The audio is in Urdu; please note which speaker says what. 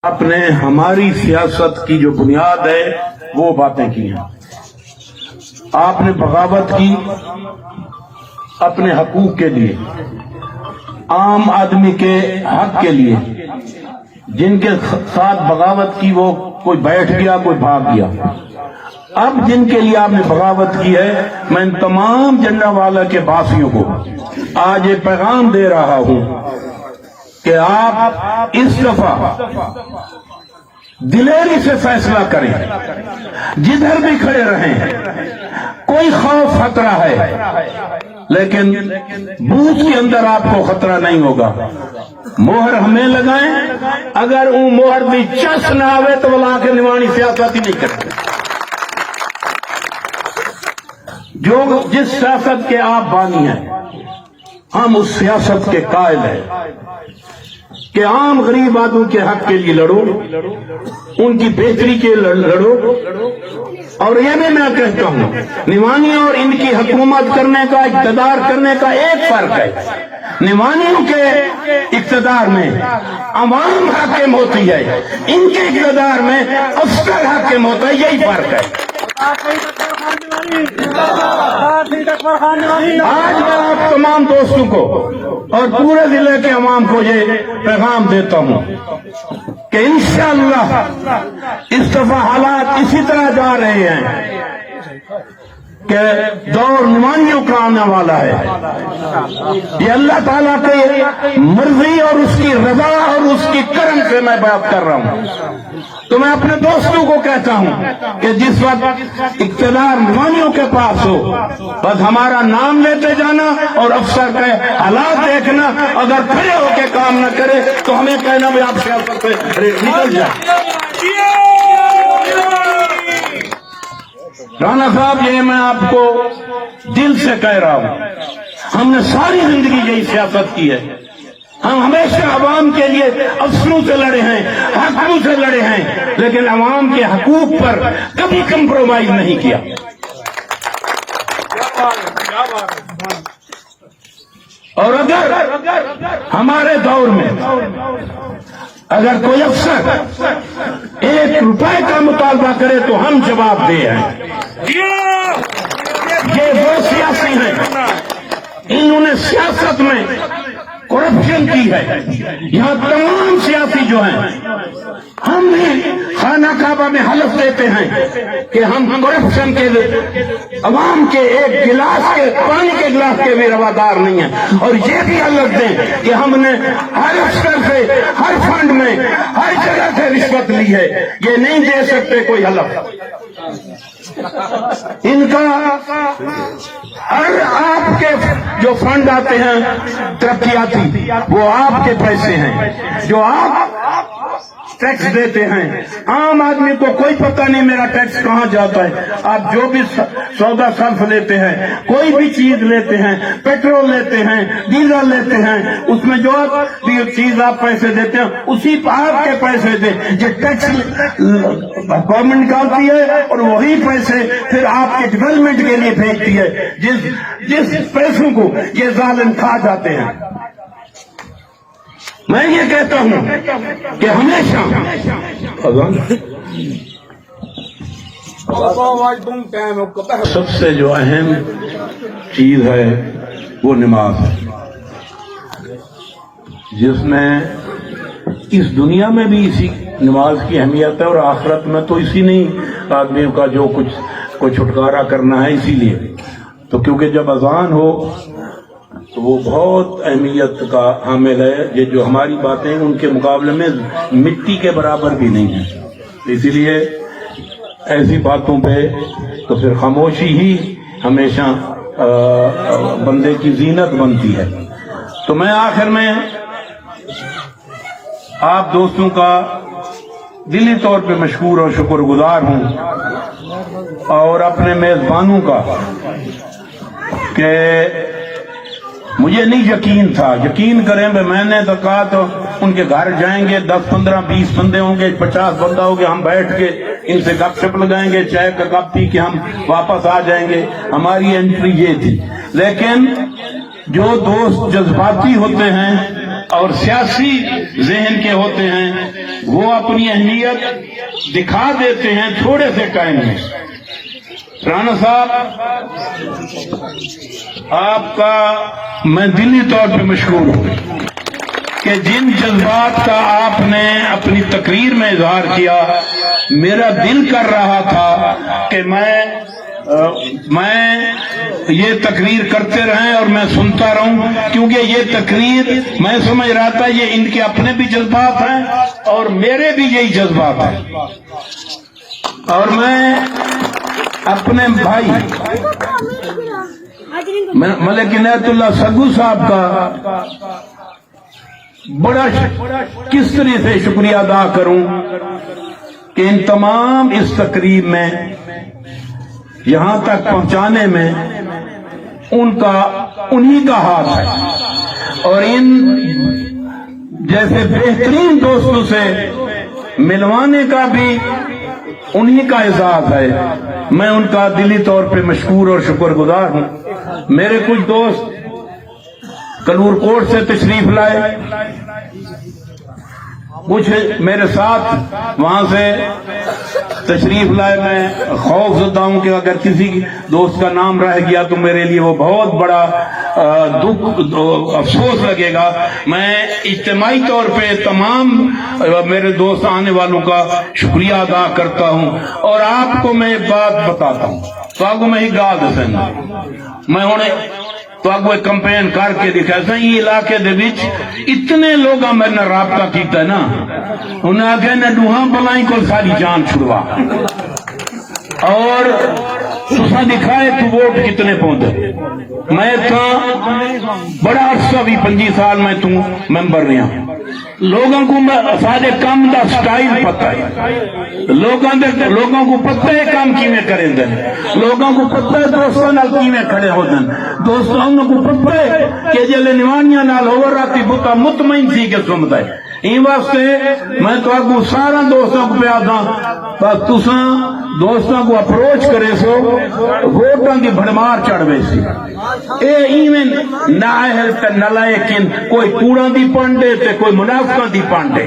Speaker 1: آپ نے ہماری سیاست کی جو بنیاد ہے وہ باتیں کی ہیں. آپ نے بغاوت کی اپنے حقوق کے لیے، عام آدمی کے حق کے لیے. جن کے ساتھ بغاوت کی وہ کوئی بیٹھ گیا، کوئی بھاگ گیا. اب جن کے لیے آپ نے بغاوت کی ہے، میں ان تمام جنگجوالہ کے باسیوں کو آج یہ پیغام دے رہا ہوں کہ آپ اس دفعہ دلیری سے فیصلہ کریں. جدھر بھی کھڑے رہیں، کوئی خوف خطرہ ہے لیکن بوتھ کے اندر آپ کو خطرہ نہیں ہوگا. مہر ہمیں لگائیں، اگر وہ مہر بھی چس نہ آوے تو وہ کے نمانی سیاست ہی نہیں کرتے. جس سیاست کے آپ بانی ہیں، ہم اس سیاست کے قائل ہیں کہ عام غریب آدمی کے حق کے لیے لڑو، ان کی بہتری کے لڑو. اور یہ بھی میں کہتا ہوں، نمانیوں اور ان کی حکومت کرنے کا، اقتدار کرنے کا ایک فرق ہے. نمانیوں کے اقتدار میں عوام حاکم ہوتی ہے، ان کے اقتدار میں افسر حاکم ہوتا ہے. یہی فرق ہے. آج میں آپ تمام دوستوں کو اور پورے ضلع کے عوام کو یہ پیغام دیتا ہوں کہ انشاءاللہ اس دفعہ حالات اسی طرح جا رہے ہیں کہ دور نمانیوں کا آنے والا ہے. یہ اللہ تعالیٰ کی مرضی اور اس کی رضا اور اس کی کرم سے میں بات کر رہا ہوں. تو میں اپنے دوستوں کو کہتا ہوں کہ جس وقت اقتدار نمانیوں کے پاس ہو، بس ہمارا نام لیتے جانا اور افسر کے حالات دیکھنا. اگر کھڑے ہو کے کام نہ کرے تو ہمیں کہنا بھی آپ سیاست سے نکل جائیں. رانا صاحب، یہ میں آپ کو دل سے کہہ رہا ہوں، ہم نے ساری زندگی یہی سیاست کی ہے. ہم ہمیشہ عوام کے لیے افسروں سے لڑے ہیں، حقوق سے لڑے ہیں، لیکن عوام کے حقوق پر کبھی کمپرومائز نہیں کیا. اور اگر ہمارے دور میں اگر کوئی افسر 1 روپے کا مطالبہ کرے تو ہم جواب دے ہیں. یہ وہ سیاسی ہیں، انہوں نے سیاست میں کرپشن کی ہے. یہاں تمام سیاسی جو ہیں، ہم بھی خانہ کعبہ میں حلف دیتے ہیں کہ ہم کرپشن کے عوام کے ایک گلاس کے پانی کے گلاس کے بھی روادار نہیں ہیں. اور یہ بھی حلف دیں کہ ہم نے ہر افسر سے، ہر فنڈ میں، ہر جگہ سے رشوت لی ہے. یہ نہیں دے سکتے کوئی حلف. ان کا ہر آپ کے جو فنڈ آتے ہیں ترقیاتی، وہ آپ کے پیسے ہیں جو آپ ٹیکس دیتے ہیں. عام آدمی کو کوئی پتہ نہیں میرا ٹیکس کہاں جاتا ہے. آپ جو بھی سودا صرف لیتے ہیں، کوئی بھی چیز لیتے ہیں، پیٹرول لیتے ہیں، ڈیزل لیتے ہیں، اس میں جو چیز آپ پیسے دیتے ہیں اسی پر آپ کے پیسے دیں. یہ ٹیکس گورنمنٹ نکالتی ہے اور وہی پیسے پھر آپ کے ڈیولپمنٹ کے لیے بھیجتی ہے. جس پیسوں کو یہ ظالم کھا جاتے ہیں. میں یہ کہتا ہوں کہ ہمیشہ سب سے جو اہم چیز ہے وہ نماز ہے، جس میں اس دنیا میں بھی اسی نماز کی اہمیت ہے اور آخرت میں تو اسی نہیں آدمیوں کا جو کچھ کو چھٹکارا کرنا ہے. اسی لیے تو کیونکہ جب اذان ہو تو وہ بہت اہمیت کا حامل ہے. یہ جو ہماری باتیں ان کے مقابلے میں مٹی کے برابر بھی نہیں ہیں. اسی لیے ایسی باتوں پہ تو پھر خاموشی ہی ہمیشہ بندے کی زینت بنتی ہے. تو میں آخر میں آپ دوستوں کا دلی طور پہ مشکور اور شکر گزار ہوں، اور اپنے میزبانوں کا کہ مجھے نہیں یقین تھا. یقین کریں میں نے تو کہا تو ان کے گھر جائیں گے، 10 15 20 بندے ہوں گے، 50 بندہ ہوں گے، ہم بیٹھ کے ان سے گپ شپ لگائیں گے، چائے کا کپ پی کے ہم واپس آ جائیں گے. ہماری انٹری یہ تھی. لیکن جو دوست جذباتی ہوتے ہیں اور سیاسی ذہن کے ہوتے ہیں وہ اپنی اہمیت دکھا دیتے ہیں تھوڑے سے ٹائم میں. رانا صاحب آپ کا میں دلی طور پہ مشکور ہوں کہ جن جذبات کا آپ نے اپنی تقریر میں اظہار کیا، میرا دل کر رہا تھا کہ میں یہ تقریر کرتے رہیں اور میں سنتا رہوں، کیونکہ یہ تقریر میں سمجھ رہا تھا یہ ان کے اپنے بھی جذبات ہیں اور میرے بھی یہی جذبات ہیں. اور میں اپنے بھائی ملک عنایت اللہ سگو صاحب کا بڑا کس طرح سے شکریہ ادا کروں کہ ان تمام اس تقریب میں یہاں تک پہنچانے میں انہی کا ہاتھ ہے، اور ان جیسے بہترین دوستوں سے ملوانے کا بھی انہی کا اعزاز ہے. میں ان کا دلی طور پہ مشکور اور شکر گزار ہوں. میرے کچھ دوست کلور کوٹ سے تشریف لائے، کچھ میرے ساتھ وہاں سے تشریف لائے. میں خوف زدہ ہوں کہ اگر کسی دوست کا نام رہ گیا تو میرے لیے وہ بہت بڑا دکھ افسوس لگے گا. میں اجتماعی طور پہ تمام میرے دوست آنے والوں کا شکریہ ادا کرتا ہوں. اور آپ کو میں ایک بات بتاتا ہوں، تو آپ کو میں ہی گال دسنا، میں تو آپ کو ایک کمپین کر کے دکھا سا یہ علاقے دے وچ اتنے لوگ میرے نہ رابطہ کیتا ہے نا، انہیں آگے نہ ڈوہاں بلائیں کو ساری جان چھڑوا، اور تسا دکھائے تو ووٹ کتنے پہنچے. میں تھا بڑا عرصہ بھی 25 سال میں تو ممبر رہا، لوگوں کو سارے کام دا سٹائل پتہ ہے، لوگوں کو پتہ ہے کام کیویں کریں دیں، لوگوں کو پتہ ہے دوستوں نال کیویں کھڑے ہو دیں، دوستوں کو پتہ ہے کہ جلے نوانیاں نال ہو راتی بتا مطمئن تھی کہ سمتا ہے. این واسطے میں تو آپ کو سارا دوستوں کو پیار دا، بس تساں دوستوں کو اپروچ کرے سو ووٹاں کی بھڑمار چڑھوے سی. اے ایویں نااہل تے نالائقین کوئی کوڑاں دی پانڈے تے کوئی منافقاں دی پانڈے.